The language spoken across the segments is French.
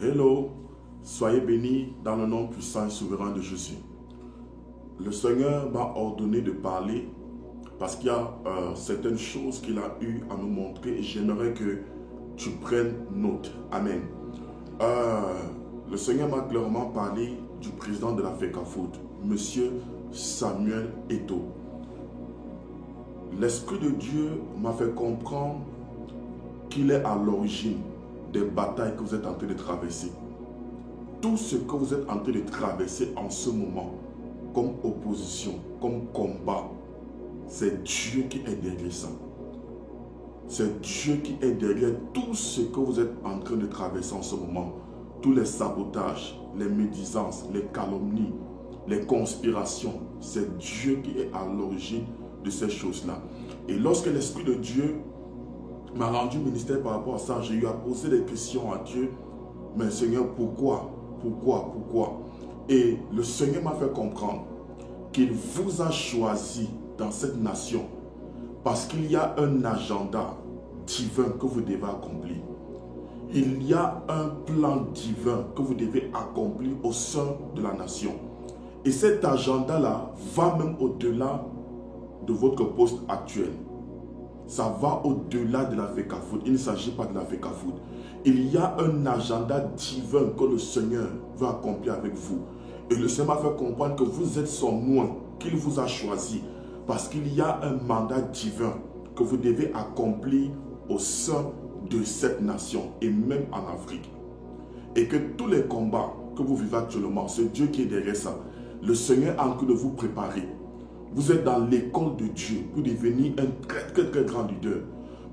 Hello, soyez bénis dans le nom puissant et souverain de Jésus. Le Seigneur m'a ordonné de parler parce qu'il y a certaines choses qu'il a eu à nous montrer et j'aimerais que tu prennes note. Amen. Le Seigneur m'a clairement parlé du président de la FECAFOOT, Monsieur Samuel Eto'o. L'Esprit de Dieu m'a fait comprendre qu'il est à l'origine des batailles que vous êtes en train de traverser. Tout ce que vous êtes en train de traverser en ce moment, comme opposition, comme combat, c'est Dieu qui est derrière ça. C'est Dieu qui est derrière tout ce que vous êtes en train de traverser en ce moment. Tous les sabotages, les médisances, les calomnies, les conspirations, c'est Dieu qui est à l'origine de ces choses-là. Et lorsque l'Esprit de Dieu m'a rendu ministère par rapport à ça, j'ai eu à poser des questions à Dieu. Mais Seigneur, pourquoi? Et le Seigneur m'a fait comprendre qu'il vous a choisi dans cette nation parce qu'il y a un agenda divin que vous devez accomplir. Il y a un plan divin que vous devez accomplir au sein de la nation. Et cet agenda-là va même au-delà de votre poste actuel. Ça va au-delà de la FECAFOOT. Il ne s'agit pas de la FECAFOOT. Il y a un agenda divin que le Seigneur va accomplir avec vous. Et le Seigneur m'a fait comprendre que vous êtes son oint, qu'il vous a choisi. Parce qu'il y a un mandat divin que vous devez accomplir au sein de cette nation et même en Afrique. Et que tous les combats que vous vivez actuellement, c'est Dieu qui est derrière ça. Le Seigneur est en train de vous préparer. Vous êtes dans l'école de Dieu pour devenir un très grand leader.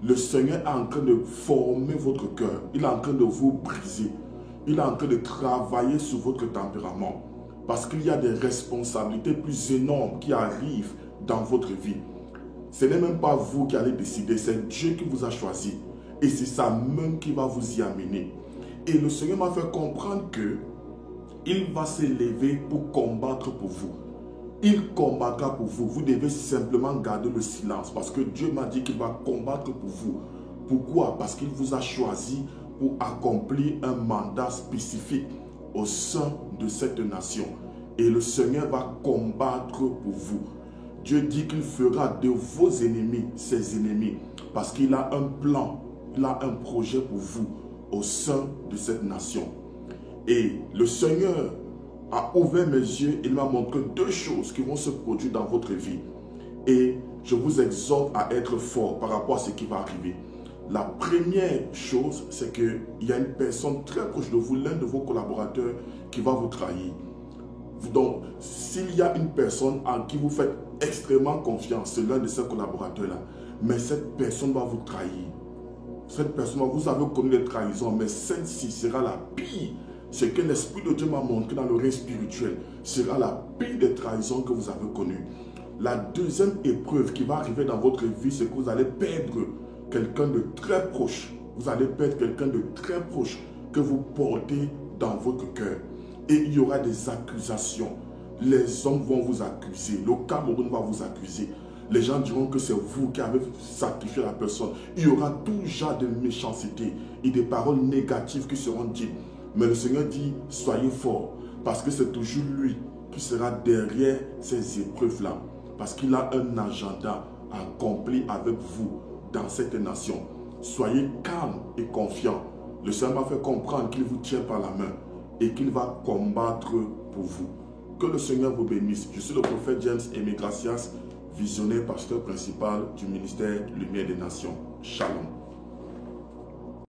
Le Seigneur est en train de former votre cœur. Il est en train de vous briser. Il est en train de travailler sur votre tempérament. Parce qu'il y a des responsabilités plus énormes qui arrivent dans votre vie. Ce n'est même pas vous qui allez décider. C'est Dieu qui vous a choisi. Et c'est ça même qui va vous y amener. Et le Seigneur m'a fait comprendre que il va s'élever pour combattre pour vous. Il combattra pour vous. Vous devez simplement garder le silence parce que Dieu m'a dit qu'il va combattre pour vous. Pourquoi? Parce qu'il vous a choisi pour accomplir un mandat spécifique au sein de cette nation. Et le Seigneur va combattre pour vous. Dieu dit qu'il fera de vos ennemis ses ennemis parce qu'il a un plan, il a un projet pour vous au sein de cette nation. Et le Seigneur a ouvert mes yeux, il m'a montré deux choses qui vont se produire dans votre vie. Et je vous exhorte à être fort par rapport à ce qui va arriver. La première chose, c'est qu'il y a une personne très proche de vous, l'un de vos collaborateurs, qui va vous trahir. Donc, s'il y a une personne à qui vous faites extrêmement confiance, c'est l'un de ces collaborateurs-là. Mais cette personne va vous trahir. Cette personne, vous avez connu les trahisons, mais celle-ci sera la pire. Ce que l'Esprit de Dieu m'a montré dans le règne spirituel sera la pire des trahisons que vous avez connues. La deuxième épreuve qui va arriver dans votre vie, c'est que vous allez perdre quelqu'un de très proche. Vous allez perdre quelqu'un de très proche que vous portez dans votre cœur. Et il y aura des accusations. Les hommes vont vous accuser. Le Cameroun va vous accuser. Les gens diront que c'est vous qui avez sacrifié la personne. Il y aura tout genre de méchanceté et des paroles négatives qui seront dites. Mais le Seigneur dit, soyez forts, parce que c'est toujours lui qui sera derrière ces épreuves-là. Parce qu'il a un agenda accompli avec vous dans cette nation. Soyez calme et confiant. Le Seigneur m'a fait comprendre qu'il vous tient par la main et qu'il va combattre pour vous. Que le Seigneur vous bénisse. Je suis le prophète James Aimé Gracias, visionnaire pasteur principal du ministère Lumière des Nations. Shalom.